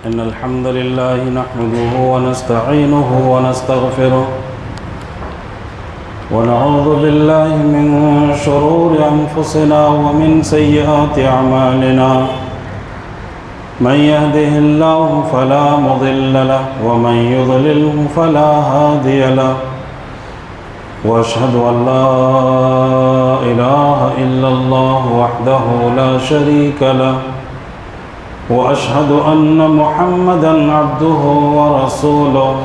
إن الحمد لله نحمده ونستعينه ونستغفره ونعوذ بالله من شرور أنفسنا ومن سيئات أعمالنا من يهده الله فلا مضل له ومن يضلله فلا هادي له وأشهد أن لا إله إلا الله وحده لا شريك له وأشهد أن محمدًا عبده ورسوله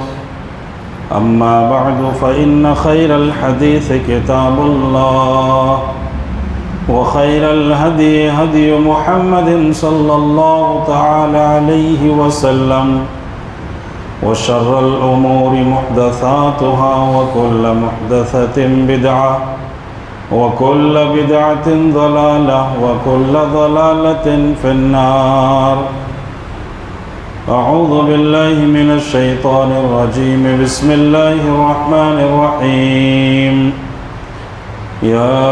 أما بعد فإن خير الحديث كتاب الله وخير الهدي هدي محمد صلى الله تعالى عليه وسلم وشر الأمور محدثاتها وكل محدثة بدعة وكل بدعة ضلالة وكل ضلالة في النار. أعوذ بالله من الشيطان الرجيم. بسم الله الرحمن الرحيم. يا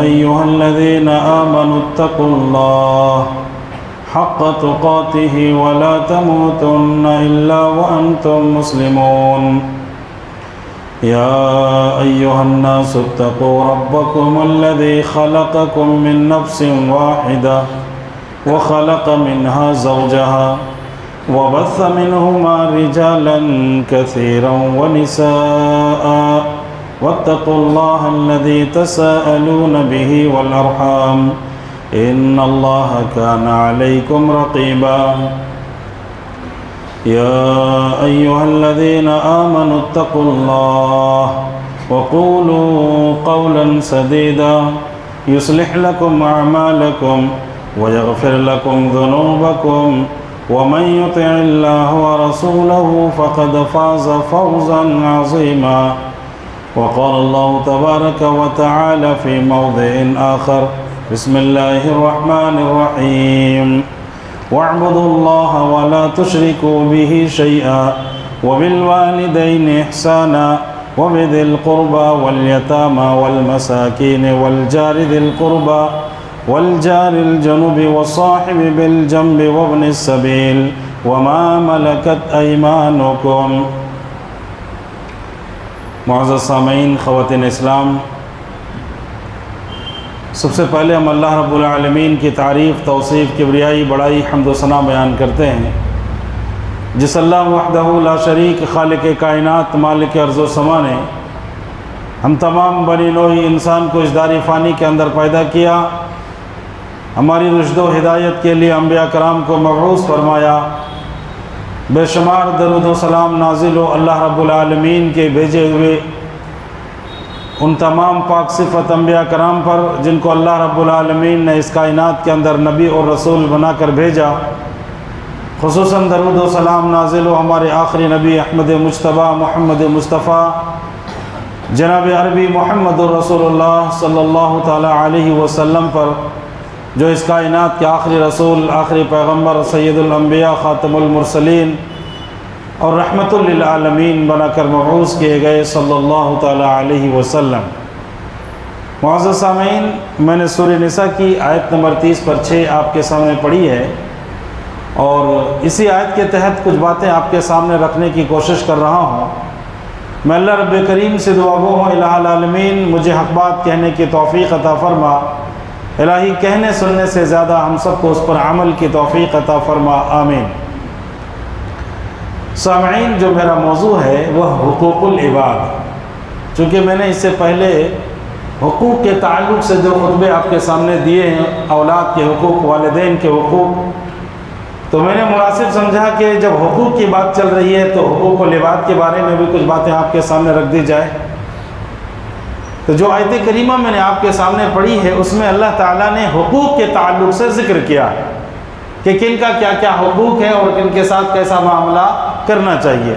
أيها الذين آمنوا اتقوا الله حق تقاته ولا تموتن إلا وأنتم مسلمون. يا أيها الناس اتقوا ربكم الذي خلقكم من نفس واحدة وخلق منها زوجها وبث منهما رجالا كثيرا ونساء واتقوا الله الذي تساءلون به والأرحام إن الله كان عليكم رقيبا. يا أيها الذين آمنوا اتقوا الله وقولوا قولا سديدا يصلح لكم أعمالكم ويغفر لكم ذنوبكم ومن يطع الله ورسوله فقد فاز فوزا عظيما. وقال الله تبارك وتعالى في موضع آخر. بسم الله الرحمن الرحيم. واعبدوا الله ولا تشركوا به شيئا وبالوالدين إحسانا وبذي القربى واليتامى والمساكين والجار ذي القربى والجار الجنب والصاحب بالجنب وابن السبيل وما ملكت أيمانكم. معزز سامعین، خواتین اسلام، سب سے پہلے ہم اللہ رب العالمین کی تعریف، توصیف، کبریائی، بڑائی، حمد و ثنا بیان کرتے ہیں جس اللہ وحدہ لا شریک، خالق کائنات، مالک ارض و سما نے ہم تمام بنی نوع انسان کو اس دار فانی کے اندر پیدا کیا، ہماری رشد و ہدایت کے لیے انبیاء کرام کو مبعوث فرمایا، بے شمار درود و سلام نازل ہو اللہ رب العالمین کے بھیجے ہوئے ان تمام پاک صفت انبیاء کرام پر جن کو اللہ رب العالمین نے اس کائنات کے اندر نبی اور رسول بنا کر بھیجا. خصوصاً درود و سلام نازل ہو ہمارے آخری نبی احمد مجتبیٰ محمد مصطفیٰ جناب عربی محمد الرسول اللہ صلی اللہ تعالیٰ علیہ وسلم پر، جو اس کائنات کے آخری رسول، آخری پیغمبر، سید الانبیاء، خاتم المرسلین اور رحمت للعالمین بنا کر مبعوث کیے گئے صلی اللہ تعالیٰ علیہ وسلم. معزز سامعین، میں نے سورہ نساء کی آیت نمبر 30 پر 6 آپ کے سامنے پڑھی ہے اور اسی آیت کے تحت کچھ باتیں آپ کے سامنے رکھنے کی کوشش کر رہا ہوں. میں اللہ رب کریم سے دعا گو ہوں الہ العالمین مجھے حق بات کہنے کی توفیق عطا فرما. الہی کہنے سننے سے زیادہ ہم سب کو اس پر عمل کی توفیق عطا فرما، آمین. سامعین، جو میرا موضوع ہے وہ حقوق العباد. چونکہ میں نے اس سے پہلے حقوق کے تعلق سے جو خطبے آپ کے سامنے دیے ہیں، اولاد کے حقوق، والدین کے حقوق، تو میں نے مناسب سمجھا کہ جب حقوق کی بات چل رہی ہے تو حقوق العباد کے بارے میں بھی کچھ باتیں آپ کے سامنے رکھ دی جائے. تو جو آیت کریمہ میں نے آپ کے سامنے پڑھی ہے اس میں اللہ تعالیٰ نے حقوق کے تعلق سے ذکر کیا کہ کن کا کیا کیا حقوق ہے اور کن کے ساتھ کیسا معاملہ کرنا چاہیے.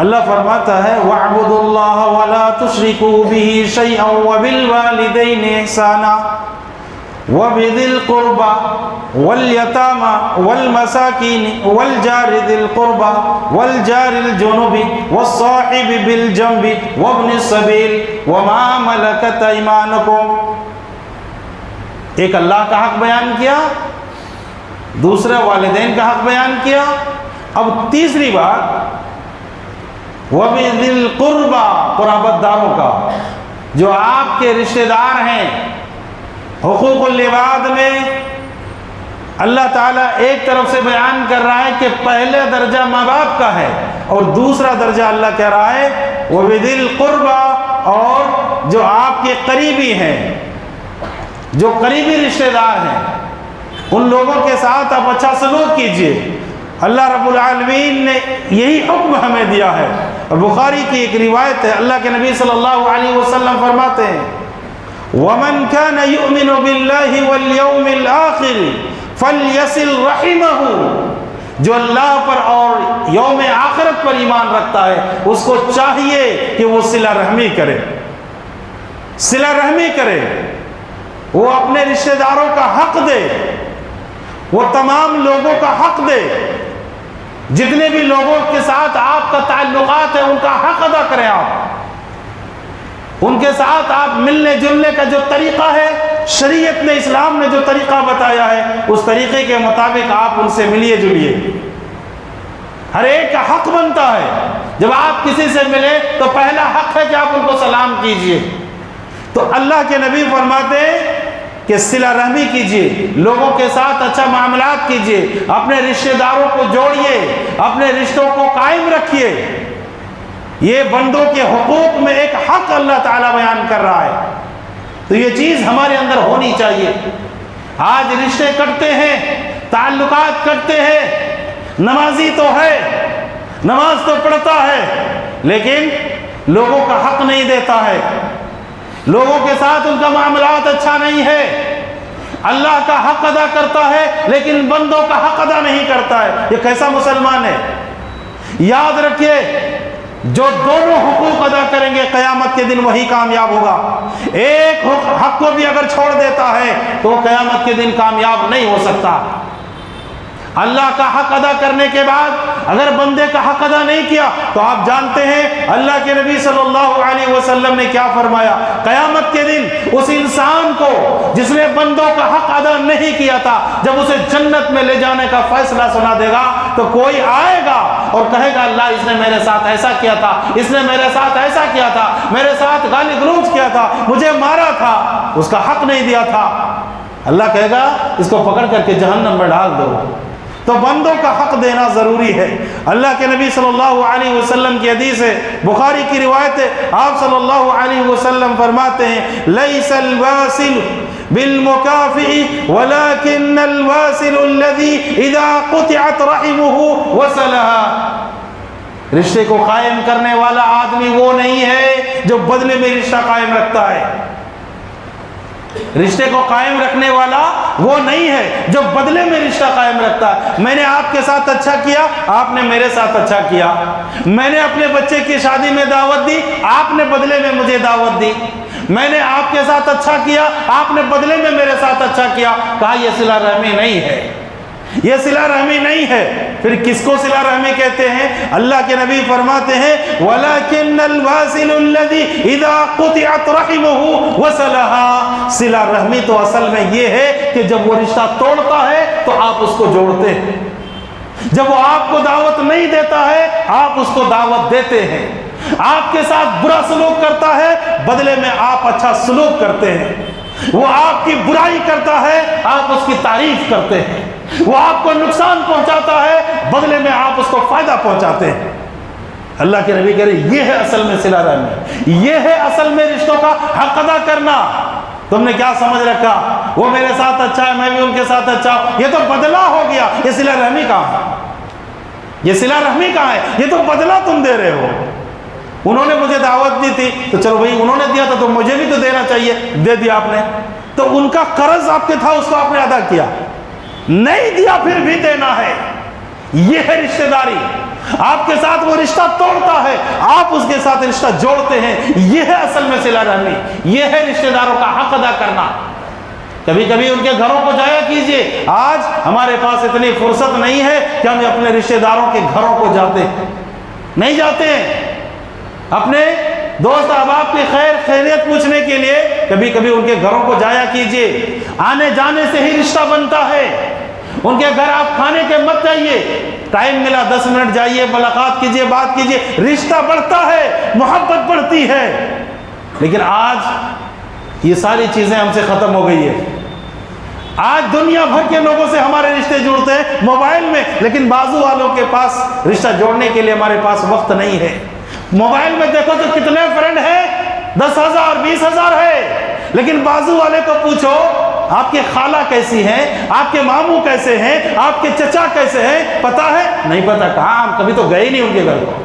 اللہ فرماتا ہے وَاعْبُدُوا اللَّهَ وَلَا تُشْرِكُوا بِهِ شَيْئًا وَبِالْوَالِدَيْنِ إِحْسَانًا وَبِذِي الْقُرْبَى وَالْيَتَامَى وَالْمَسَاكِينِ وَالْجَارِ ذِي الْقُرْبَى وَالْجَارِ الْجُنُبِ وَالصَّاحِبِ بِالْجَنبِ وَابْنِ السَّبِيلِ وَمَا مَلَكَتْ أَيْمَانُكُمْ. ایک اللہ کا حق بیان کیا دوسرا والدین کا حق بیان کیا. اب تیسری بات وَبِذِي الْقُرْبَى، قرابت داروں کا، جو آپ کے رشتہ دار ہیں. حقوق العباد میں اللہ تعالیٰ ایک طرف سے بیان کر رہا ہے کہ پہلا درجہ ماں باپ کا ہے، اور دوسرا درجہ اللہ کہہ رہا ہے وَبِذِي الْقُرْبَى، اور جو آپ کے قریبی ہیں، جو قریبی رشتہ دار ہیں، ان لوگوں کے ساتھ آپ اچھا سلوک کیجئے. اللہ رب العالمین نے یہی حکم ہمیں دیا ہے. اور بخاری کی ایک روایت ہے، اللہ کے نبی صلی اللہ علیہ وسلم فرماتے ہیں وَمَنْ كَانَ يُؤْمِنُ بِاللَّهِ وَالْيَوْمِ الْآخِرِ فَلْيَصِلْ رَحِمَهُ، جو اللہ پر اور یوم آخرت پر ایمان رکھتا ہے اس کو چاہیے کہ وہ صلہ رحمی کرے. صلہ رحمی کرے، وہ اپنے رشتہ داروں کا حق دے، وہ تمام لوگوں کا حق دے. جتنے بھی لوگوں کے ساتھ آپ کا تعلقات ہے ان کا حق ادا کریں. آپ ان کے ساتھ آپ ملنے جلنے کا جو طریقہ ہے، شریعت نے، اسلام نے جو طریقہ بتایا ہے، اس طریقے کے مطابق آپ ان سے ملیے جلیے. ہر ایک کا حق بنتا ہے. جب آپ کسی سے ملے تو پہلا حق ہے کہ آپ ان کو سلام کیجئے. تو اللہ کے نبی فرماتے ہیں کہ صلہ رحمی کیجئے، لوگوں کے ساتھ اچھا معاملات کیجئے، اپنے رشتہ داروں کو جوڑیے، اپنے رشتوں کو قائم رکھیے. یہ بندوں کے حقوق میں ایک حق اللہ تعالیٰ بیان کر رہا ہے. تو یہ چیز ہمارے اندر ہونی چاہیے. آج رشتے کٹتے ہیں، تعلقات کٹتے ہیں. نمازی تو ہے، نماز تو پڑھتا ہے، لیکن لوگوں کا حق نہیں دیتا ہے، لوگوں کے ساتھ ان کا معاملات اچھا نہیں ہے. اللہ کا حق ادا کرتا ہے لیکن بندوں کا حق ادا نہیں کرتا ہے. یہ کیسا مسلمان ہے؟ یاد رکھیے، جو دونوں حقوق ادا کریں گے قیامت کے دن وہی کامیاب ہوگا. ایک حق کو بھی اگر چھوڑ دیتا ہے تو وہ قیامت کے دن کامیاب نہیں ہو سکتا. اللہ کا حق ادا کرنے کے بعد اگر بندے کا حق ادا نہیں کیا تو آپ جانتے ہیں اللہ کے نبی صلی اللہ علیہ وسلم نے کیا فرمایا؟ قیامت کے دن اس انسان کو جس نے بندوں کا حق ادا نہیں کیا تھا، جب اسے جنت میں لے جانے کا فیصلہ سنا دے گا تو کوئی آئے گا اور کہے گا اللہ اس نے میرے ساتھ ایسا کیا تھا، اس نے میرے ساتھ ایسا کیا تھا، میرے ساتھ گالی گلوچ کیا تھا، مجھے مارا تھا، اس کا حق نہیں دیا تھا. اللہ کہے گا اس کو پکڑ کر کے جہنم میں ڈال دو. تو بندوں کا حق دینا ضروری ہے. اللہ کے نبی صلی اللہ علیہ وسلم کی حدیث ہے، بخاری کی روایت ہے، آپ صلی اللہ علیہ وسلم فرماتے ہیں لیس الواصل بالمکافئ ولكن الواصل الذي اذا قطعت رحمه وصلها. رشتے کو قائم کرنے والا آدمی وہ نہیں ہے جو بدلے میں رشتہ قائم رکھتا ہے. رشتے کو قائم رکھنے والا وہ نہیں ہے جو بدلے میں رشتہ قائم رکھتا ہے. میں نے آپ کے ساتھ اچھا کیا، آپ نے میرے ساتھ اچھا کیا. میں نے اپنے بچے کی شادی میں دعوت دی، آپ نے بدلے میں مجھے دعوت دی. میں نے آپ کے ساتھ اچھا کیا، آپ نے بدلے میں میرے ساتھ اچھا کیا. کہا یہ صلہ رحمی نہیں ہے، یہ صلہ رحمی نہیں ہے. پھر کس کو صلہ رحمی کہتے ہیں؟ اللہ کے نبی فرماتے ہیں وَلَكِنَّ الْوَاصِلُ الَّذِي إِذَا قُطِعَتْ رَحِمُهُ وَصَلَهَا. صلہ رحمی تو اصل میں یہ ہے کہ جب وہ رشتہ توڑتا ہے تو آپ اس کو جوڑتے ہیں. جب وہ آپ کو دعوت نہیں دیتا ہے آپ اس کو دعوت دیتے ہیں. آپ کے ساتھ برا سلوک کرتا ہے، بدلے میں آپ اچھا سلوک کرتے ہیں. وہ آپ کی برائی کرتا ہے، آپ اس کی تعریف کرتے ہیں. وہ آپ کو نقصان پہنچاتا ہے، بدلے میں آپ اس کو فائدہ پہنچاتے ہیں. اللہ کے نبی کہہ رہے یہ ہے اصل میں صلہ رحمی، یہ ہے اصل میں رشتوں کا حق ادا کرنا. تم نے کیا سمجھ رکھا وہ میرے ساتھ اچھا ہے میں بھی ان کے ساتھ اچھا ہوں؟ یہ تو بدلہ ہو گیا. یہ صلہ رحمی کہاں ہے؟ یہ صلہ رحمی کہاں ہے؟ یہ تو بدلہ تم دے رہے ہو. انہوں نے مجھے دعوت دی تھی تو چلو بھائی انہوں نے دیا تھا تو مجھے بھی تو دینا چاہیے، دے دیا آپ نے. تو ان کا قرض آپ کے تھا، اس کو آپ نے ادا کیا. نہیں دیا پھر بھی دینا ہے. یہ ہے رشتہ داری. آپ کے ساتھ وہ رشتہ توڑتا ہے، آپ اس کے ساتھ رشتہ جوڑتے ہیں. یہ ہے اصل میں صلہ رحمی، یہ ہے رشتہ داروں کا حق ادا کرنا. کبھی کبھی ان کے گھروں کو جایا کیجئے. آج ہمارے پاس اتنی فرصت نہیں ہے کہ ہم اپنے رشتہ داروں کے گھروں کو جاتے ہیں، نہیں جاتے ہیں. اپنے دوست احباب کی خیریت پوچھنے کے لیے کبھی کبھی ان کے گھروں کو جایا کیجئے. آنے جانے سے ہی رشتہ بنتا ہے. ان کے گھر آپ کھانے کے مت جائیے، ٹائم ملا 10 منٹ جائیے، ملاقات کیجئے، بات کیجئے، رشتہ بڑھتا ہے، محبت بڑھتی ہے۔ لیکن آج یہ ساری چیزیں ہم سے ختم ہو گئی ہے۔ آج دنیا بھر کے لوگوں سے ہمارے رشتے جڑتے ہیں موبائل میں، لیکن بازو والوں کے پاس رشتہ جوڑنے کے لیے ہمارے پاس وقت نہیں ہے۔ موبائل میں دیکھو تو کتنے فرینڈ ہیں، 10,000 20,000 ہے، لیکن بازو والے کو پوچھو آپ کے خالہ کیسی ہیں، آپ کے ماموں کیسے ہیں، آپ کے چچا کیسے ہیں، پتا ہے؟ نہیں پتا۔ کہاں؟ ہم کبھی تو گئے نہیں ان کے گھر کو۔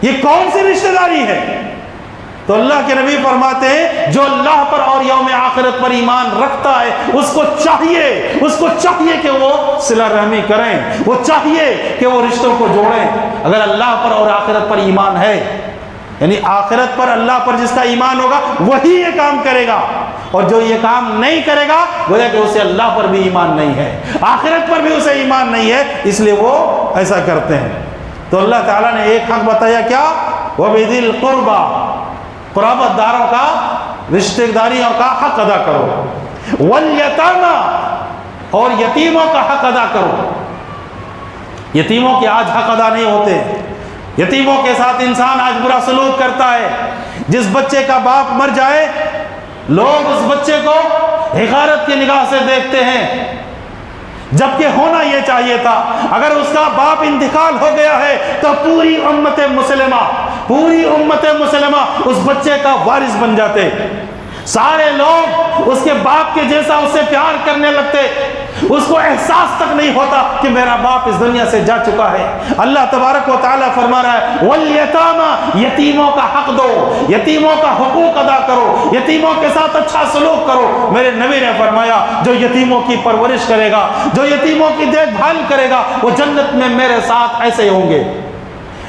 یہ کون سی رشتہ داری ہے؟ تو اللہ کے نبی فرماتے ہیں جو اللہ پر اور یوم آخرت پر ایمان رکھتا ہے اس کو چاہیے کہ وہ صلہ رحمی کریں، وہ چاہیے کہ وہ رشتوں کو جوڑیں۔ اگر اللہ پر اور آخرت پر ایمان ہے، یعنی آخرت پر اللہ پر جس کا ایمان ہوگا وہی یہ کام کرے گا، اور جو یہ کام نہیں کرے گا گویا کہ اسے اللہ پر بھی ایمان نہیں ہے، آخرت پر بھی اسے ایمان نہیں ہے، اس لیے وہ ایسا کرتے ہیں۔ تو اللہ تعالیٰ نے ایک حق بتایا، کیا؟ وَبِذِي الْقُرْبَى، قرابت داروں کا، رشتہ داریوں کا حق ادا کرو، وَالْيَتَامَى، اور یتیموں کا حق ادا کرو۔ یتیموں کے آج حق ادا نہیں ہوتے، یتیموں کے ساتھ انسان آج برا سلوک کرتا ہے۔ جس بچے کا باپ مر جائے لوگ اس بچے کو حقارت کی نگاہ سے دیکھتے ہیں، جبکہ ہونا یہ چاہیے تھا اگر اس کا باپ انتقال ہو گیا ہے تو پوری امت مسلمہ اس بچے کا وارث بن جاتے، سارے لوگ اس کے باپ کے جیسا اس سے پیار کرنے لگتے، اس کو احساس تک نہیں ہوتا کہ میرا باپ اس دنیا سے جا چکا ہے۔ اللہ تبارک و تعالیٰ فرما رہا ہے وَالْيَتَامَى، یتیموں کا حق دو، یتیموں کا حقوق ادا کرو، یتیموں کے ساتھ اچھا سلوک کرو۔ میرے نبی نے فرمایا جو یتیموں کی پرورش کرے گا، جو یتیموں کی دیکھ بھال کرے گا، وہ جنت میں میرے ساتھ ایسے ہوں گے،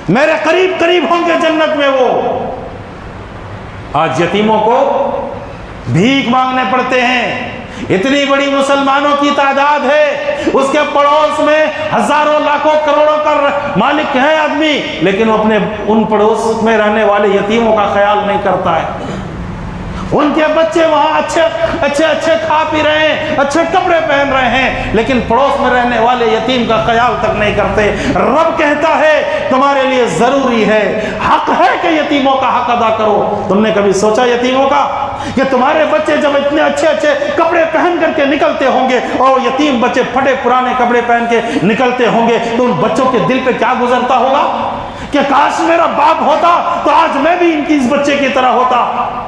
میرے قریب ہوں گے جنت میں وہ۔ آج یتیموں کو بھیک مانگنے پڑتے ہیں، اتنی بڑی مسلمانوں کی تعداد ہے، اس کے پڑوس میں ہزاروں لاکھوں کروڑوں کا مالک ہے آدمی، لیکن وہ اپنے ان پڑوس میں رہنے والے یتیموں کا خیال نہیں کرتا ہے۔ ان کے بچے وہاں اچھے کھا پی رہے ہیں، اچھے کپڑے پہن رہے ہیں، لیکن پڑوس میں رہنے والے یتیم کا خیال تک نہیں کرتے۔ رب کہتا ہے تمہارے لیے ضروری ہے، حق ہے کہ یتیموں کا حق ادا کرو۔ تم نے کبھی سوچا یتیموں کا کہ تمہارے بچے جب اتنے اچھے کپڑے پہن کر کے نکلتے ہوں گے اور یتیم بچے پھٹے پرانے کپڑے پہن کے نکلتے ہوں گے تو ان بچوں کے دل پہ کیا گزرتا ہوگا کہ کاش میرا باپ ہوتا تو آج میں بھی ان کی اس بچے کی طرح ہوتا۔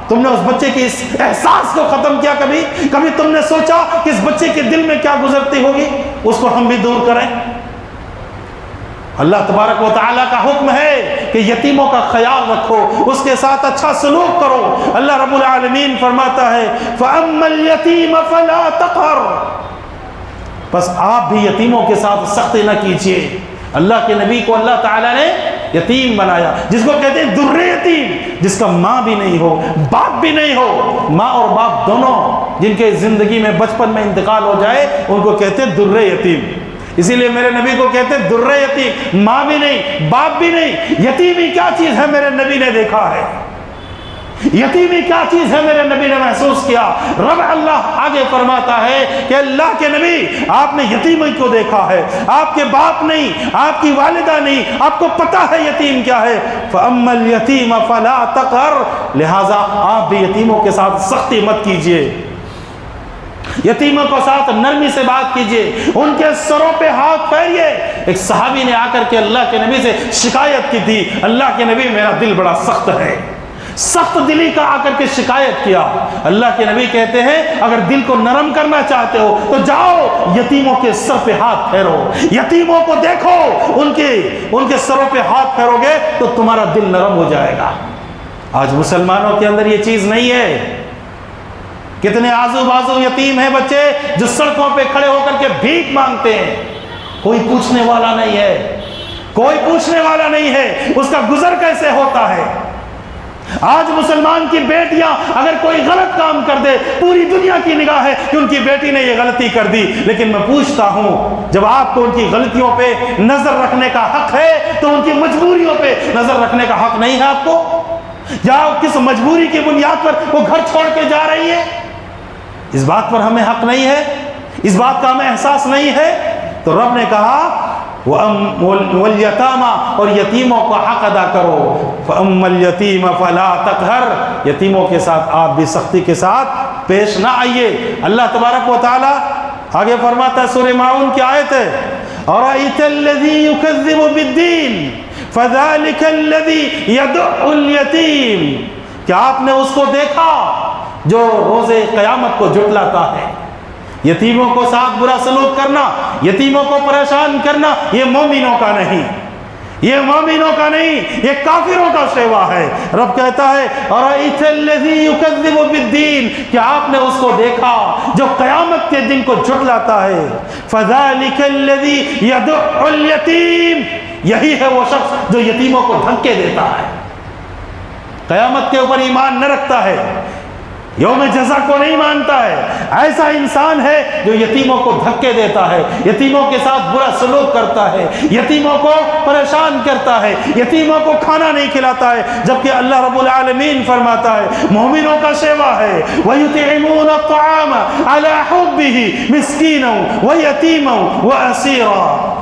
تم نے اس بچے کے اس احساس کو ختم کیا؟ کبھی تم نے سوچا کہ اس بچے کے دل میں کیا گزرتی ہوگی؟ اس کو ہم بھی دور کریں۔ اللہ تبارک و تعالیٰ کا حکم ہے کہ یتیموں کا خیال رکھو، اس کے ساتھ اچھا سلوک کرو۔ اللہ رب العالمین فرماتا ہے فَأَمَّا الْيَتِيمَ فَلَا تَقْهَرْ، بس آپ بھی یتیموں کے ساتھ سختی نہ کیجیے۔ اللہ کے نبی کو اللہ تعالیٰ نے یتیم بنایا، جس کو کہتے ہیں در یتیم، جس کا ماں بھی نہیں ہو، باپ بھی نہیں ہو، ماں اور باپ دونوں جن کے زندگی میں بچپن میں انتقال ہو جائے ان کو کہتے ہیں در یتیم۔ اسی لیے میرے نبی کو کہتے ہیں در یتیم، ماں بھی نہیں، باپ بھی نہیں۔ یتیمی کیا چیز ہے میرے نبی نے دیکھا ہے، یتیمی کیا چیز ہے میرے نبی نے محسوس کیا۔ رب اللہ آگے فرماتا ہے کہ اللہ کے نبی آپ نے یتیمی کو دیکھا ہے، آپ کے باپ نہیں، آپ کی والدہ نہیں، آپ کو پتا ہے یتیم کیا ہے۔ فَأَمَّا الْيَتِيمَ فَلَا تَقْهَرْ، لہٰذا آپ بھی یتیموں کے ساتھ سختی مت کیجیے، یتیموں کے ساتھ نرمی سے بات کیجیے، ان کے سروں پہ ہاتھ پھیریے۔ ایک صحابی نے آ کر کے اللہ کے نبی سے شکایت کی تھی، اللہ کے نبی میرا دل بڑا سخت ہے، سخت دلی کا آ کر کے شکایت کیا۔ اللہ کے نبی کہتے ہیں اگر دل کو نرم کرنا چاہتے ہو تو جاؤ یتیموں کے سر پہ ہاتھ پھیرو، یتیموں کو دیکھو، ان کے سروں پہ ہاتھ پھیرو گے تو تمہارا دل نرم ہو جائے گا۔ آج مسلمانوں کے اندر یہ چیز نہیں ہے۔ کتنے آزو بازو یتیم ہیں بچے جو سڑکوں پہ کھڑے ہو کر کے بھیک مانگتے ہیں، کوئی پوچھنے والا نہیں ہے، کوئی پوچھنے والا نہیں ہے اس کا گزر کیسے ہوتا ہے۔ آج مسلمان کی بیٹیاں اگر کوئی غلط کام کر دے پوری دنیا کی نگاہ ہے کہ ان کی بیٹی نے یہ غلطی کر دی، لیکن میں پوچھتا ہوں جب آپ کو ان کی غلطیوں پہ نظر رکھنے کا حق ہے تو ان کی مجبوریوں پہ نظر رکھنے کا حق نہیں ہے آپ کو؟ یا کس مجبوری کی بنیاد پر وہ گھر چھوڑ کے جا رہی ہے؟ اس بات پر ہمیں حق نہیں ہے اس بات کا ہمیں احساس نہیں ہے؟ تو رب نے کہا والیتاما، اور یتیموں کا حق ادا کرو، فاما الیتیم فلا تقہر، یتیموں کے ساتھ آپ بھی سختی کے ساتھ پیش نہ آئیے۔ اللہ تبارک و تعالی آگے فرماتا ہے، سورہ ماعون کی آیت ہے، اَرَأَيْتَ الَّذِي يُكَذِّبُ بِالدِّينِ فَذَلِكَ الَّذِي يَدُعُّ الْيَتِيمَ، کیا آپ نے اس کو دیکھا جو روز قیامت کو جھٹلاتا ہے؟ یتیموں کو ساتھ برا سلوک کرنا، یتیموں کو پریشان کرنا، یہ مومنوں کا نہیں، یہ مومنوں کا نہیں، یہ کافروں کا سیوا ہے۔ رب کہتا ہے اَرَأَيْتَ الَّذِي يُكَذِّبُ بِالدِّينِ، کیا آپ نے اس کو دیکھا جو قیامت کے دن کو جھٹلاتا ہے؟ فَذَلِكَ الَّذِي يَدُعُّ الْيَتِيمَ، یہی ہے وہ شخص جو یتیموں کو دھکے دیتا ہے، قیامت کے اوپر ایمان نہ رکھتا ہے، یوم جزا کو نہیں مانتا ہے۔ ایسا انسان ہے جو یتیموں کو دھکے دیتا ہے، یتیموں کے ساتھ برا سلوک کرتا ہے، یتیموں کو پریشان کرتا ہے، یتیموں کو کھانا نہیں کھلاتا ہے، جبکہ اللہ رب العالمین فرماتا ہے مومنوں کا سیوا ہے وَيُطْعِمُونَ الطَّعَامَ عَلَى حُبِّهِ مِسْكِينًا وَيَتِيمًا وَأَسِيرًا۔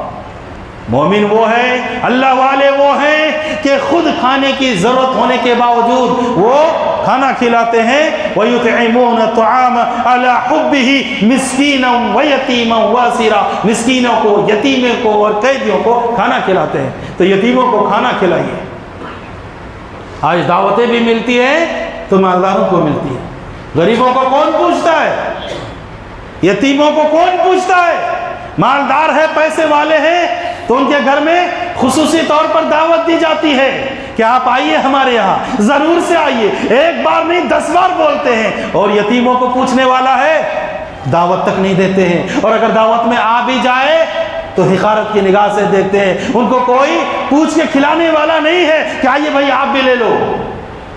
مومن وہ ہے، اللہ والے وہ ہیں کہ خود کھانے کی ضرورت ہونے کے باوجود وہ کھانا کھلاتے ہیں۔ وَيُطْعِمُونَ الطَّعَامَ عَلَى حُبِّهِ مِسْكِينًا وَيَتِيمًا وَأَسِيرًا، مسکینوں کو، یتیموں کو اور قیدیوں کو کھانا کھلاتے ہیں۔ تو یتیموں کو کھانا کھلائیے۔ آج دعوتیں بھی ملتی ہیں تو مالداروں کو ملتی ہے، غریبوں کو کون پوچھتا ہے؟ یتیموں کو کون پوچھتا ہے؟ مالدار ہے، پیسے والے ہیں تو ان کے گھر میں خصوصی طور پر دعوت دی جاتی ہے کہ آپ آئیے ہمارے یہاں، ضرور سے آئیے، ایک بار نہیں 10 بار بولتے ہیں۔ اور یتیموں کو پوچھنے والا ہے دعوت تک نہیں دیتے ہیں، اور اگر دعوت میں آ بھی جائے تو حقارت کی نگاہ سے دیکھتے ہیں، ان کو کوئی پوچھ کے کھلانے والا نہیں ہے کہ آئیے بھائی آپ بھی لے لو۔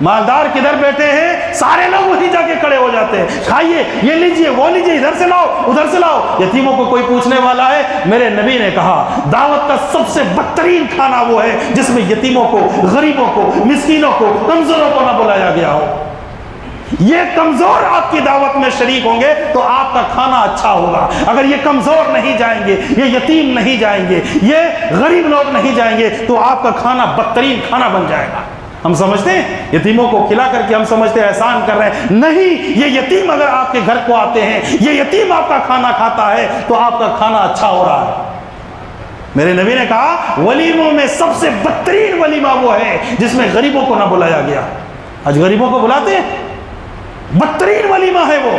مالدار کدھر بیٹھے ہیں، سارے لوگ وہیں جا کے کھڑے ہو جاتے ہیں، کھائیے، یہ لیجئے، وہ لیجئے، ادھر سے لاؤ، ادھر سے لاؤ۔ یتیموں کو کوئی پوچھنے والا ہے؟ میرے نبی نے کہا دعوت کا سب سے بدترین کھانا وہ ہے جس میں یتیموں کو، غریبوں کو، مسکینوں کو، کمزوروں کو نہ بلایا گیا ہو۔ یہ کمزور آپ کی دعوت میں شریک ہوں گے تو آپ کا کھانا اچھا ہوگا۔ اگر یہ کمزور نہیں جائیں گے، یہ یتیم نہیں جائیں گے، یہ غریب لوگ نہیں جائیں گے تو آپ کا کھانا بدترین کھانا بن جائے گا۔ ہم سمجھتے ہیں یتیموں کو کھلا کر کے ہم سمجھتے ہیں احسان کر رہے ہیں، نہیں، یہ یتیم اگر آپ کے گھر کو آتے ہیں، یہ یتیم آپ کا کھانا کھاتا ہے تو آپ کا کھانا اچھا ہو رہا ہے۔ میرے نبی نے کہا ولیموں میں سب سے بدترین ولیمہ وہ ہے جس میں غریبوں کو نہ بلایا گیا۔ آج غریبوں کو بلاتے ہیں، بدترین ولیمہ ہے وہ۔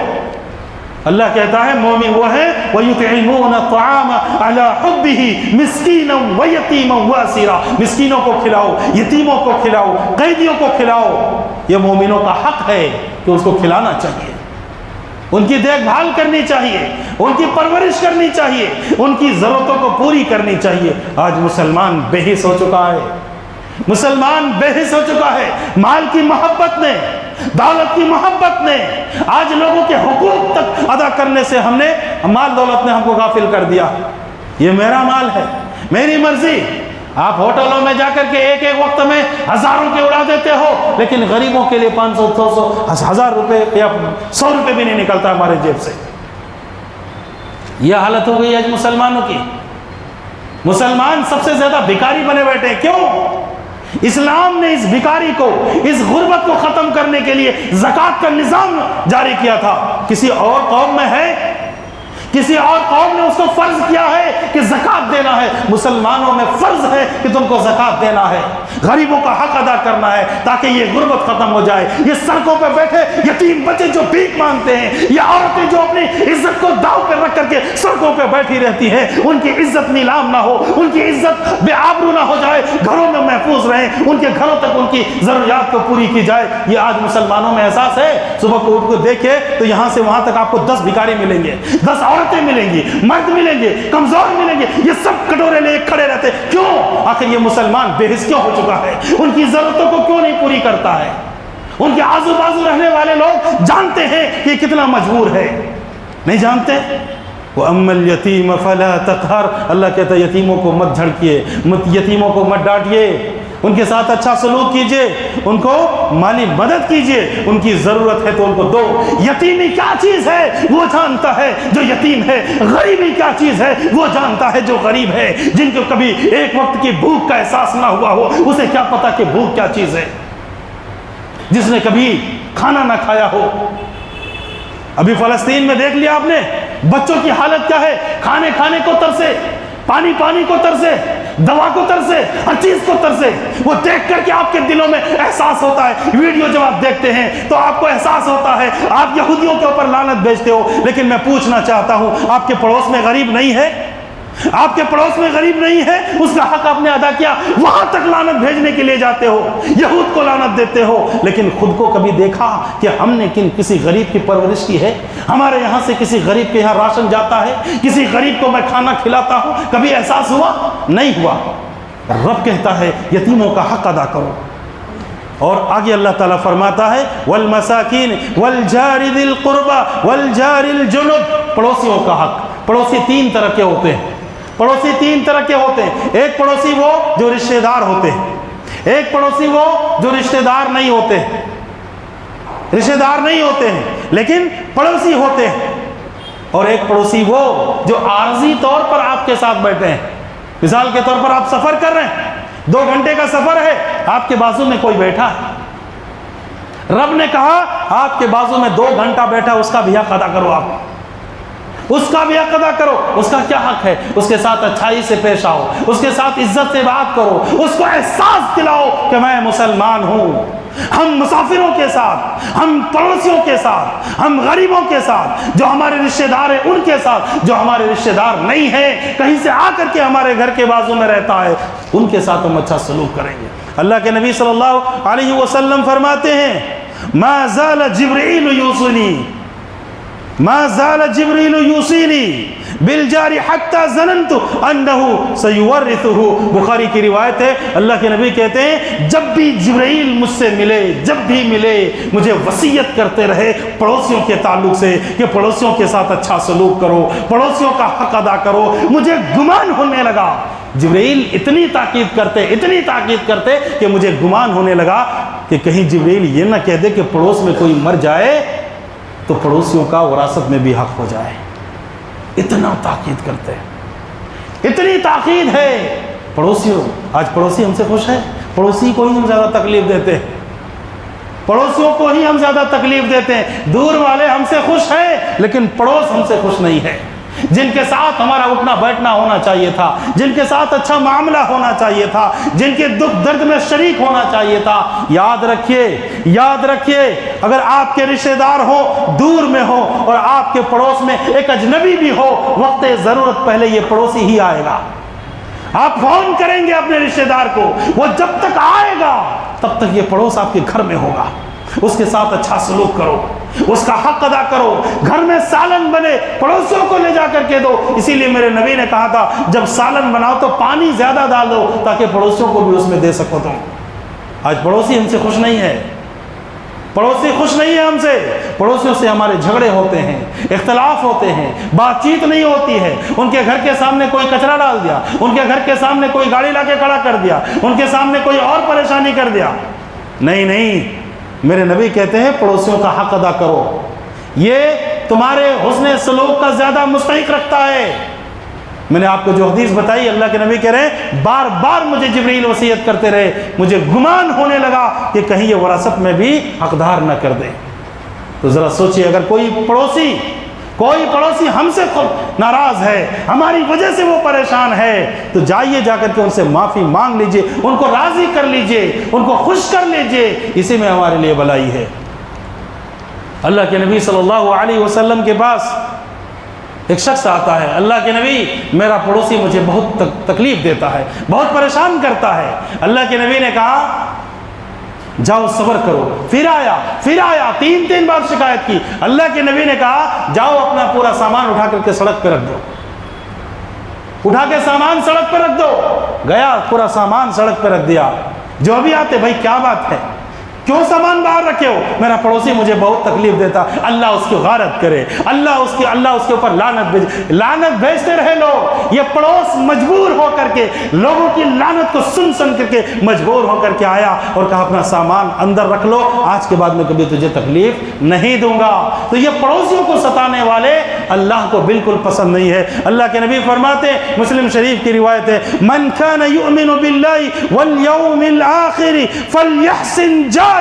اللہ کہتا ہے مومن وہ ہے وَيُطْعِمُونَ الطَّعَامَ عَلَى حُبِّهِ مِسْكِينًا وَيَتِيمًا وَأَسِيرًا، مسکینوں کو کھلاؤ، یتیموں کو کھلاؤ، قیدیوں کو کھلاؤ۔ یہ مومنوں کا حق ہے کہ اس کو کھلانا چاہیے، ان کی دیکھ بھال کرنی چاہیے، ان کی پرورش کرنی چاہیے، ان کی ضرورتوں کو پوری کرنی چاہیے۔ آج مسلمان بے حس ہو چکا ہے، مسلمان بے حس ہو چکا ہے۔ مال کی محبت نے، دولت کی محبت نے آج لوگوں کے حقوق تک ادا کرنے سے ہم نے، مال دولت نے ہم کو غافل کر دیا۔ یہ میرا مال ہے، میری مرضی۔ آپ ہوٹلوں میں جا کر کے ایک ایک وقت میں ہزاروں کے اڑا دیتے ہو، لیکن غریبوں کے لیے 500 600 1000 روپے یا 100 روپے بھی نہیں نکلتا ہمارے جیب سے۔ یہ حالت ہو گئی آج مسلمانوں کی۔ مسلمان سب سے زیادہ بھکاری بنے بیٹھے ہیں۔ کیوں؟ اسلام نے اس بھکاری کو، اس غربت کو ختم کرنے کے لیے زکوٰۃ کا نظام جاری کیا تھا۔ کسی اور قوم میں ہے؟ کسی اور قوم نے اس کو فرض کیا ہے کہ زکوٰۃ دینا ہے؟ مسلمانوں میں فرض ہے کہ تم کو زکوٰۃ دینا ہے، غریبوں کا حق ادا کرنا ہے تاکہ یہ غربت ختم ہو جائے۔ یہ سڑکوں پہ بیٹھے یتیم بچے جو بھیک مانگتے ہیں، یا عورتیں جو اپنی عزت کو داؤ پہ رکھ کر کے سڑکوں پہ بیٹھی رہتی ہیں، ان کی عزت نیلام نہ ہو، ان کی عزت بے آبرو نہ ہو جائے، گھروں میں محفوظ رہیں، ان کے گھروں تک ان کی ضروریات کو پوری کی جائے۔ یہ آج مسلمانوں میں احساس ہے۔ صبح کو اٹھ کو دیکھے تو یہاں سے وہاں تک آپ کو 10 بھکاری ملیں گے، 10 عورتیں ملیں گی، مرد ملیں گے، کمزور ملیں گے، یہ سب کٹورے لے کھڑے رہتے۔ کیوں؟ آخر یہ مسلمان بے حس کیوں ہو چکا ہے؟ ان کی ضرورتوں کو کیوں نہیں پوری کرتا ہے؟ ان کے آزو بازو رہنے والے لوگ جانتے ہیں کہ یہ کتنا مجبور ہے، نہیں جانتے؟ وَأَمَّا الْيَتِيمَ فَلَا تَقْهَرْ، اللہ کہتا ہے یتیموں کو مت جھڑکیے، یتیموں کو مت ڈانٹیے۔ ان کے ساتھ اچھا سلوک کیجئے، ان کو مالی مدد کیجئے، ان کی ضرورت ہے تو ان کو دو۔ یتیمی کیا چیز ہے وہ جانتا ہے جو یتیم ہے، غریبی کیا چیز ہے وہ جانتا ہے جو غریب ہے۔ جن کو کبھی ایک وقت کی بھوک کا احساس نہ ہوا ہو، اسے کیا پتا کہ بھوک کیا چیز ہے۔ جس نے کبھی کھانا نہ کھایا ہو، ابھی فلسطین میں دیکھ لیا آپ نے بچوں کی حالت کیا ہے، کھانے کو ترسے، پانی کو ترسے، دوا کو ترسے، ہر چیز کو ترسے۔ وہ دیکھ کر کے آپ کے دلوں میں احساس ہوتا ہے، ویڈیو جب آپ دیکھتے ہیں تو آپ کو احساس ہوتا ہے، آپ یہودیوں کے اوپر لعنت بھیجتے ہو۔ لیکن میں پوچھنا چاہتا ہوں، آپ کے پڑوس میں غریب نہیں ہے؟ آپ کے پڑوس میں غریب نہیں ہے؟ اس کا حق آپ نے ادا کیا، وہاں تک لعنت بھیجنے کے لیے جاتے ہو، یہود کو لعنت دیتے ہو۔ لیکن خود کو کبھی دیکھا کہ ہم نے کسی غریب کی پرورش کی ہے؟ ہمارے یہاں سے کسی غریب کے یہاں راشن جاتا ہے، کسی غریب کو میں کھانا کھلاتا ہوں، کبھی احساس ہوا؟ نہیں ہوا۔ رب کہتا ہے یتیموں کا حق ادا کرو۔ اور آگے اللہ تعالیٰ فرماتا ہے والمساکین والجار ذی القربى والجار الجنب، پڑوسیوں کا حق۔ پڑوسی تین طرح کے ہوتے ہیں، پڑوسی تین طرح کے ہوتے ہیں۔ ایک پڑوسی وہ جو رشتہ دار ہوتے ہیں، ایک پڑوسی وہ جو رشتہ دار نہیں ہوتے، رشتہ دار نہیں ہوتے ہیں لیکن پڑوسی ہوتے ہیں، اور ایک پڑوسی وہ جو عارضی طور پر آپ کے ساتھ بیٹھے ہیں۔ مثال کے طور پر آپ سفر کر رہے ہیں، 2 گھنٹے کا سفر ہے، آپ کے بازو میں کوئی بیٹھا ہے، رب نے کہا آپ کے بازو میں 2 گھنٹہ بیٹھا، اس کا بھی حق ادا کرو، آپ اس کا بھی حق ادا کرو۔ اس کا کیا حق ہے؟ اس کے ساتھ اچھائی سے پیش آؤ، اس کے ساتھ عزت سے بات کرو، اس کو احساس دلاؤ کہ میں مسلمان ہوں۔ ہم مسافروں کے ساتھ، ہم پڑوسیوں کے ساتھ، ہم غریبوں کے ساتھ، جو ہمارے رشتہ دار ہیں ان کے ساتھ، جو ہمارے رشتہ دار نہیں ہیں، کہیں سے آ کر کے ہمارے گھر کے بازو میں رہتا ہے، ان کے ساتھ ہم اچھا سلوک کریں گے۔ اللہ کے نبی صلی اللہ علیہ وسلم فرماتے ہیں ما زال جبرائیل یوصنی، ما زال جبرائیل یوصینی بالجار حتی ظننت انہ سیورثہ۔ بخاری کی روایت ہے، اللہ کے نبی کہتے ہیں جب بھی جبرائیل مجھ سے ملے، جب بھی ملے، مجھے وصیت کرتے رہے پڑوسیوں کے تعلق سے کہ پڑوسیوں کے ساتھ اچھا سلوک کرو، پڑوسیوں کا حق ادا کرو۔ مجھے گمان ہونے لگا، جبرائیل اتنی تاکید کرتے کہ مجھے گمان ہونے لگا کہ کہیں جبرائیل یہ نہ کہہ دے کہ پڑوس میں کوئی مر جائے تو پڑوسیوں کا وراثت میں بھی حق ہو جائے۔ اتنا تاکید کرتے ہیں، اتنی تاکید ہے۔ پڑوسیوں، آج پڑوسی ہم سے خوش ہے؟ پڑوسی کو ہی ہم زیادہ تکلیف دیتے ہیں، پڑوسیوں کو ہی ہم زیادہ تکلیف دیتے ہیں۔ دور والے ہم سے خوش ہیں لیکن پڑوس ہم سے خوش نہیں ہے۔ جن کے ساتھ ہمارا اٹھنا بیٹھنا ہونا چاہیے تھا، جن کے ساتھ اچھا معاملہ ہونا چاہیے تھا، جن کے دکھ درد میں شریک ہونا چاہیے تھا، یاد رکھیے اگر آپ کے رشتہ دار ہو، دور میں ہو، اور آپ کے پڑوس میں ایک اجنبی بھی ہو، وقت ضرورت پہلے یہ پڑوسی ہی آئے گا۔ آپ فون کریں گے اپنے رشتہ دار کو، وہ جب تک آئے گا تب تک یہ پڑوس آپ کے گھر میں ہوگا۔ اس کے ساتھ اچھا سلوک کرو، اس کا حق ادا کرو۔ گھر میں سالن بنے، پڑوسیوں کو لے جا کر کے دو۔ اسی لیے میرے نبی نے کہا تھا جب سالن بناؤ تو پانی زیادہ ڈال دو تاکہ پڑوسیوں کو بھی اس میں دے سکو تم۔ آج پڑوسی ہم سے خوش نہیں ہے، پڑوسی خوش نہیں ہے ہم سے۔ پڑوسیوں سے ہمارے جھگڑے ہوتے ہیں، اختلاف ہوتے ہیں، بات چیت نہیں ہوتی ہے۔ ان کے گھر کے سامنے کوئی کچرا ڈال دیا، ان کے گھر کے سامنے کوئی گاڑی لا کے کھڑا کر دیا، ان کے سامنے کوئی اور پریشانی کر دیا۔ نہیں، میرے نبی کہتے ہیں پڑوسیوں کا حق ادا کرو، یہ تمہارے حسن سلوک کا زیادہ مستحق رکھتا ہے۔ میں نے آپ کو جو حدیث بتائی، اللہ کے نبی کہہ رہے ہیں بار بار مجھے جبرائیل وصیت کرتے رہے، مجھے گمان ہونے لگا کہ کہیں یہ وراثت میں بھی حقدار نہ کر دیں۔ تو ذرا سوچئے اگر کوئی پڑوسی ہم سے ناراض ہے، ہماری وجہ سے وہ پریشان ہے، تو جائیے جا کر کے ان سے معافی مانگ لیجئے، ان کو راضی کر لیجئے، ان کو خوش کر لیجئے، اسی میں ہمارے لیے بھلائی ہے۔ اللہ کے نبی صلی اللہ علیہ وسلم کے پاس ایک شخص آتا ہے، اللہ کے نبی میرا پڑوسی مجھے بہت تکلیف دیتا ہے، بہت پریشان کرتا ہے۔ اللہ کے نبی نے کہا جاؤ صبر کرو۔ پھر آیا 3 بار شکایت کی۔ اللہ کے نبی نے کہا جاؤ اپنا پورا سامان اٹھا کر کے سڑک پہ رکھ دو، اٹھا کے سامان سڑک پہ رکھ دو۔ گیا، پورا سامان سڑک پہ رکھ دیا۔ جو بھی آتے بھائی کیا بات ہے، کیوں سامان باہر رکھے ہو؟ میرا پڑوسی مجھے بہت تکلیف دیتا، اللہ اس کی غارت کرے، اللہ اس کے اوپر لعنت بھیجے۔ لعنت بھیجتے رہے لوگ۔ یہ پڑوس مجبور ہو کر کے لوگوں کی لعنت کو سن کر کے مجبور ہو کر کے آیا اور کہا اپنا سامان اندر رکھ لو، آج کے بعد میں کبھی تجھے تکلیف نہیں دوں گا۔ تو یہ پڑوسیوں کو ستانے والے اللہ کو بالکل پسند نہیں ہے۔ اللہ کے نبی فرماتے ہیں، مسلم شریف کی روایت ہے، من کان یؤمن باللہ والیوم الآخر فلیحسن جارہ،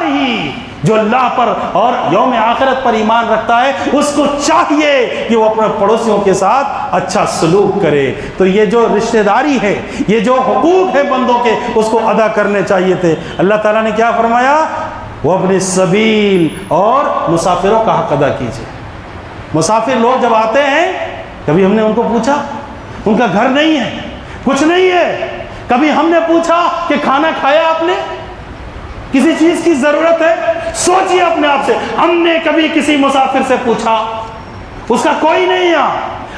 جو اللہ پر اور یوم آخرت پر ایمان رکھتا ہے اس کو چاہیے کہ وہ اپنے پڑوسیوں کے ساتھ اچھا سلوک کرے۔ تو یہ جو رشتہ داری ہے، یہ جو حقوق ہے بندوں کے، اس کو ادا کرنے چاہیے تھے۔ اللہ تعالیٰ نے کیا فرمایا؟ وابن السبیل، اور مسافروں کا حق ادا کیجیے۔ مسافر لوگ جب آتے ہیں، کبھی ہم نے ان کو پوچھا، ان کا گھر نہیں ہے، کچھ نہیں ہے، کبھی ہم نے پوچھا کہ کھانا کھایا آپ نے؟ کسی چیز کی ضرورت ہے؟ سوچئے اپنے آپ سے، ہم نے کبھی کسی مسافر سے پوچھا؟ اس کا کوئی نہیں ہے۔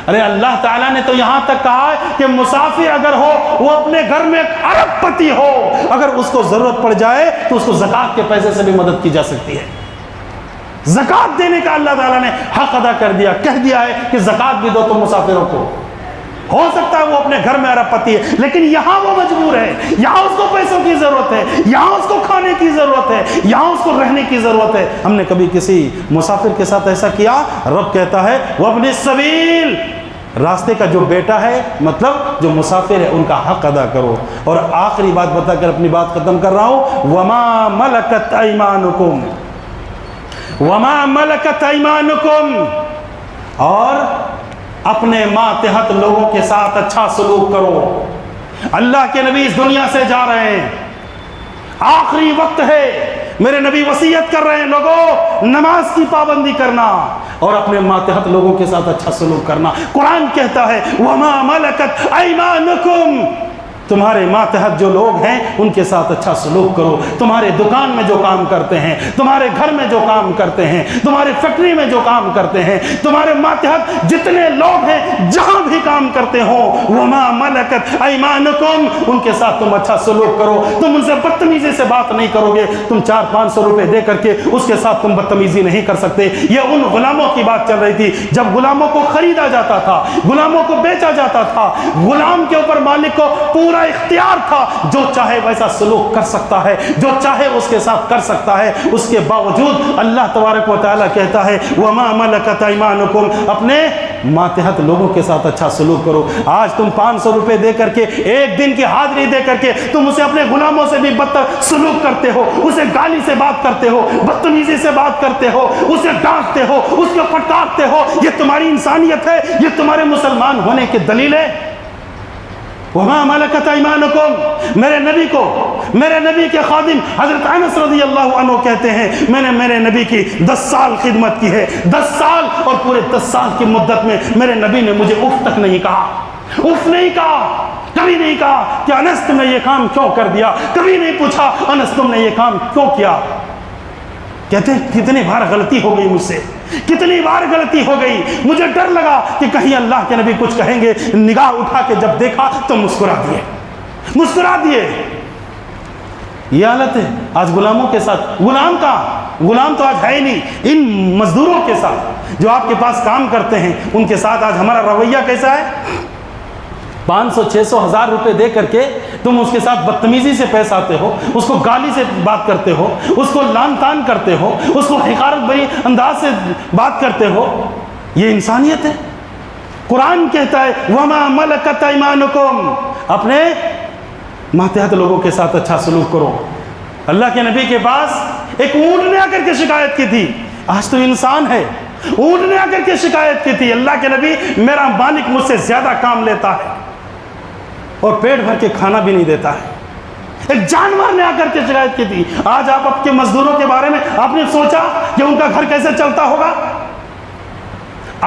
ارے اللہ تعالیٰ نے تو یہاں تک کہا ہے کہ مسافر اگر ہو، وہ اپنے گھر میں ایک ارب پتی ہو، اگر اس کو ضرورت پڑ جائے تو اس کو زکوٰۃ کے پیسے سے بھی مدد کی جا سکتی ہے۔ زکوٰۃ دینے کا اللہ تعالیٰ نے حق ادا کر دیا، کہہ دیا ہے کہ زکوٰۃ بھی دو تم مسافروں کو۔ ہو سکتا ہے وہ اپنے گھر میں ارب پتی ہے، لیکن یہاں وہ مجبور ہے، یہاں اس کو پیسوں کی ضرورت ہے، یہاں اس کو کھانے کی ضرورت ہے، یہاں اس کو رہنے کی ضرورت ہے۔ ہم نے کبھی کسی مسافر کے ساتھ ایسا کیا؟ رب کہتا ہے وابن السبیل، راستے کا جو بیٹا ہے، مطلب جو مسافر ہے، ان کا حق ادا کرو۔ اور آخری بات بتا کر اپنی بات ختم کر رہا ہوں، وما ملکت ایمانکم، وما ملکت ایمانکم، اور اپنے ماتحت لوگوں کے ساتھ اچھا سلوک کرو۔ اللہ کے نبی اس دنیا سے جا رہے ہیں، آخری وقت ہے، میرے نبی وصیت کر رہے ہیں، لوگوں نماز کی پابندی کرنا اور اپنے ماتحت لوگوں کے ساتھ اچھا سلوک کرنا۔ قرآن کہتا ہے وما ملکت ایمانکم، تمہارے ماتحت جو لوگ ہیں ان کے ساتھ اچھا سلوک کرو۔ تمہارے دکان میں جو کام کرتے ہیں، تمہارے گھر میں جو کام کرتے ہیں، تمہارے فیکٹری میں جو کام کرتے ہیں، تمہارے ماتحت جتنے لوگ ہیں جہاں بھی کام کرتے ہوں، وما ملکت ایمانکم، ان کے ساتھ تم اچھا سلوک کرو۔ تم ان سے بدتمیزی سے بات نہیں کرو گے۔ تم 400-500 روپے دے کر کے اس کے ساتھ تم بدتمیزی نہیں کر سکتے۔ یہ ان غلاموں کی بات چل رہی تھی، جب غلاموں کو خریدا جاتا تھا، غلاموں کو بیچا جاتا تھا، غلام کے اوپر مالک کو پورا اختیار تھا، جو چاہے ویسا سلوک کر سکتا ہے، جو چاہے اس کے ساتھ کر سکتا ہے۔ اس کے باوجود اللہ تبارک و تعالیٰ کہتا ہے وما ملکت ایمانکم، اپنے ماتحت لوگوں کے ساتھ اچھا سلوک کرو۔ آج تم 500 روپے دے کر کے، ایک دن کی حاضری دے کر کے تم اسے اپنے غلاموں سے بھی بدتر سلوک کرتے ہو، اسے گالی سے بات کرتے ہو، بدتمیزی سے بات کرتے ہو، اسے ڈانٹتے ہو، اس کو پھٹکارتے ہو۔ یہ تمہاری انسانیت ہے؟ یہ تمہارے مسلمان ہونے کی دلیل ہے؟ وما ملکت ایمانکم، میرے نبی کے خادم حضرت انس رضی اللہ عنہ کہتے ہیں، میں نے میرے نبی کی 10 سال خدمت کی ہے، 10 سال، اور پورے 10 سال کی مدت میں میرے نبی نے مجھے اف تک نہیں کہا، اف نہیں کہا، کبھی نہیں کہا کہ انس تم نے یہ کام کیوں کر دیا، کبھی نہیں پوچھا انس تم نے یہ کام کیوں کیا۔ کہتے ہیں کتنی بار غلطی ہو گئی مجھ سے، کتنی بار غلطی ہو گئی، مجھے ڈر لگا کہ کہیں اللہ کے نبی کچھ کہیں گے، نگاہ اٹھا کے جب دیکھا تو مسکرا دیے۔ یہ حالت ہے آج غلاموں کے ساتھ۔ غلام تو آج ہے ہی نہیں، ان مزدوروں کے ساتھ جو آپ کے پاس کام کرتے ہیں ان کے ساتھ آج ہمارا رویہ کیسا ہے؟ 500-600 روپے دے کر کے تم اس کے ساتھ بدتمیزی سے پیش آتے ہو، اس کو گالی سے بات کرتے ہو، اس کو لان تان کرتے ہو، اس کو حقارت بری انداز سے بات کرتے ہو۔ یہ انسانیت ہے؟ قرآن کہتا ہے وما ملکت ایمانکم، اپنے ماتحت لوگوں کے ساتھ اچھا سلوک کرو۔ اللہ کے نبی کے پاس ایک اونٹ نے آ کر کے شکایت کی تھی، آج تو انسان ہے، اونٹ نے آ کر کے شکایت کی تھی، اللہ کے نبی میرا مالک مجھ سے زیادہ کام لیتا ہے اور پیٹ بھر کے کھانا بھی نہیں دیتا ہے۔ ایک جانور نے آ کر کے شکایت کی تھی۔ آج آپ اپنے مزدوروں کے بارے میں آپ نے سوچا کہ ان کا گھر کیسے چلتا ہوگا؟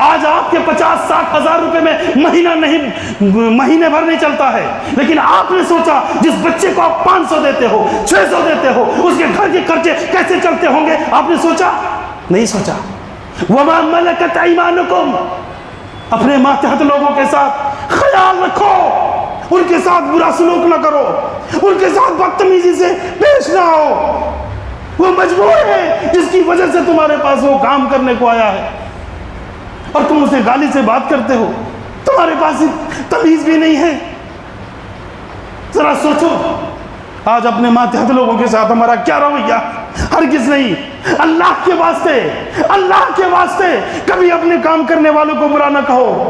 آج آپ کے 50-60 ہزار روپے میں مہینے بھر نہیں چلتا ہے، لیکن آپ نے سوچا جس بچے کو آپ 500 دیتے ہو، 600 دیتے ہو، اس کے گھر کے خرچے کیسے چلتے ہوں گے؟ آپ نے سوچا؟ نہیں سوچا۔ وما ملکت ایمانکم، اپنے ماتحت لوگوں کے ساتھ خیال رکھو، ان کے ساتھ برا سلوک نہ کرو، ان کے ساتھ بدتمیزی سے پیش نہ ہو۔ وہ مجبور ہے جس کی وجہ سے تمہارے پاس وہ کام کرنے کو آیا ہے، اور تم اسے گالی سے بات کرتے ہو، تمہارے پاس تمیز بھی نہیں ہے۔ ذرا سوچو آج اپنے ماتحت لوگوں کے ساتھ ہمارا کیا رویہ؟ ہرگز نہیں۔ اللہ کے واسطے کبھی اپنے کام کرنے والوں کو برا نہ کہو،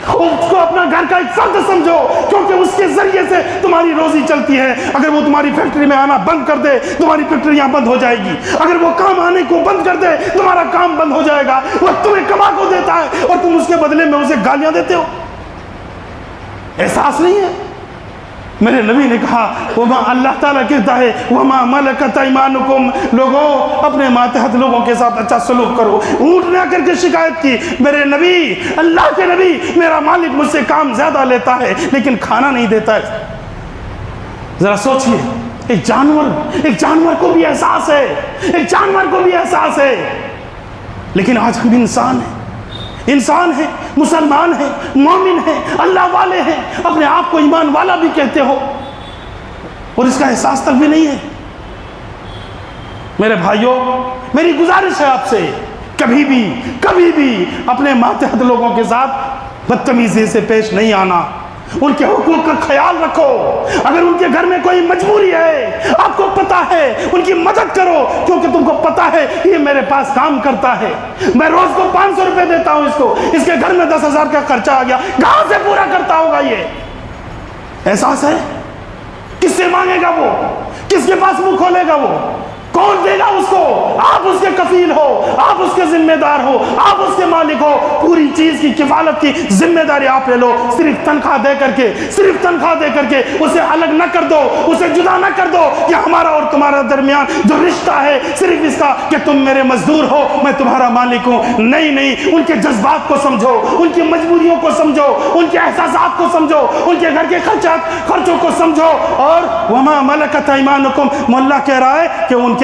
اس کو اپنا گھر کا ایک فرد سمجھو، کیونکہ اس کے ذریعے سے تمہاری روزی چلتی ہے۔ اگر وہ تمہاری فیکٹری میں آنا بند کر دے تمہاری فیکٹریاں بند ہو جائے گی، اگر وہ کام آنے کو بند کر دے تمہارا کام بند ہو جائے گا۔ وہ تمہیں کما کو دیتا ہے اور تم اس کے بدلے میں اسے گالیاں دیتے ہو۔ احساس نہیں ہے؟ میرے نبی نے کہا وما، اللہ تعالیٰ کہتا ہے وما ملکت ایمانکم، لوگوں اپنے ماتحت لوگوں کے ساتھ اچھا سلوک کرو۔ اونٹ نے آ کر کے شکایت کی، میرے نبی، اللہ کے نبی، میرا مالک مجھ سے کام زیادہ لیتا ہے لیکن کھانا نہیں دیتا ہے۔ ذرا سوچئے، ایک جانور کو بھی احساس ہے، لیکن آج ہم انسان ہیں، مسلمان ہیں، مومن ہیں، اللہ والے ہیں، اپنے آپ کو ایمان والا بھی کہتے ہو اور اس کا احساس تک بھی نہیں ہے۔ میرے بھائیوں، میری گزارش ہے آپ سے، کبھی بھی اپنے ماتحت لوگوں کے ساتھ بدتمیزی سے پیش نہیں آنا۔ ان کے حقوق کا خیال رکھو۔ اگر ان کے گھر میں کوئی مجبوری ہے، آپ کو پتا ہے، ان کی مدد کرو، کیونکہ تم کو پتا ہے یہ میرے پاس کام کرتا ہے، میں روز کو 500 روپے دیتا ہوں اس کے گھر میں 10,000 کا خرچہ آ گیا، کہاں سے پورا کرتا ہوگا؟ یہ احساس ہے؟ کس سے مانگے گا وہ؟ کس کے پاس منہ کھولے گا وہ؟ کون دے گا اس کو؟ آپ اس کے کفیل ہو، آپ اس کے ذمہ دار ہو، آپ اس کے مالک ہو۔ پوری چیز کی کفالت کی ذمہ داری آپ لے لو۔ صرف تنخواہ دے کر کے اسے الگ نہ کر دو، اسے جدا نہ کر دو کہ ہمارا اور تمہارا درمیان جو رشتہ ہے صرف اس کا کہ تم میرے مزدور ہو، میں تمہارا مالک ہوں۔ نہیں، ان کے جذبات کو سمجھو، ان کی مجبوریوں کو سمجھو، ان کے احساسات کو سمجھو، ان کے گھر کے خرچوں کو سمجھو۔ اور وما ملکت ایمانکم، مولا کہہ رہا ہے کہ ان کے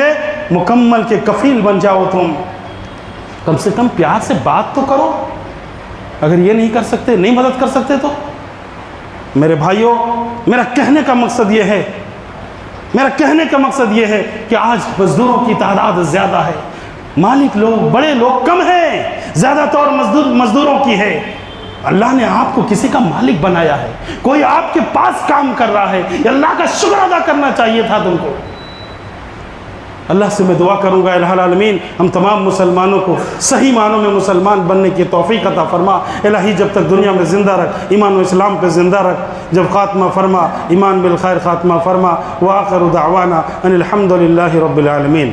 مکمل کے کفیل بن جاؤ۔ تم کم سے کم پیار سے بات تو کرو۔ اگر یہ نہیں کر سکتے، نہیں مدد کر سکتے تو میرے بھائیوں، میرا کہنے کا مقصد یہ ہے کہ آج مزدوروں کی تعداد زیادہ ہے، مالک لوگ، بڑے لوگ کم ہیں، زیادہ طور مزدوروں کی ہے۔ اللہ نے آپ کو کسی کا مالک بنایا ہے، کوئی آپ کے پاس کام کر رہا ہے، اللہ کا شکر ادا کرنا چاہیے تھا تم کو۔ اللہ سے میں دعا کروں گا الہ العالمین ہم تمام مسلمانوں کو صحیح معنوں میں مسلمان بننے کی توفیق عطا فرما۔ الہی جب تک دنیا میں زندہ رکھ، ایمان و اسلام پہ زندہ رکھ، جب خاتمہ فرما، ایمان بالخیر خاتمہ فرما۔ وآخر دعوانا ان الحمد للہ رب العالمین۔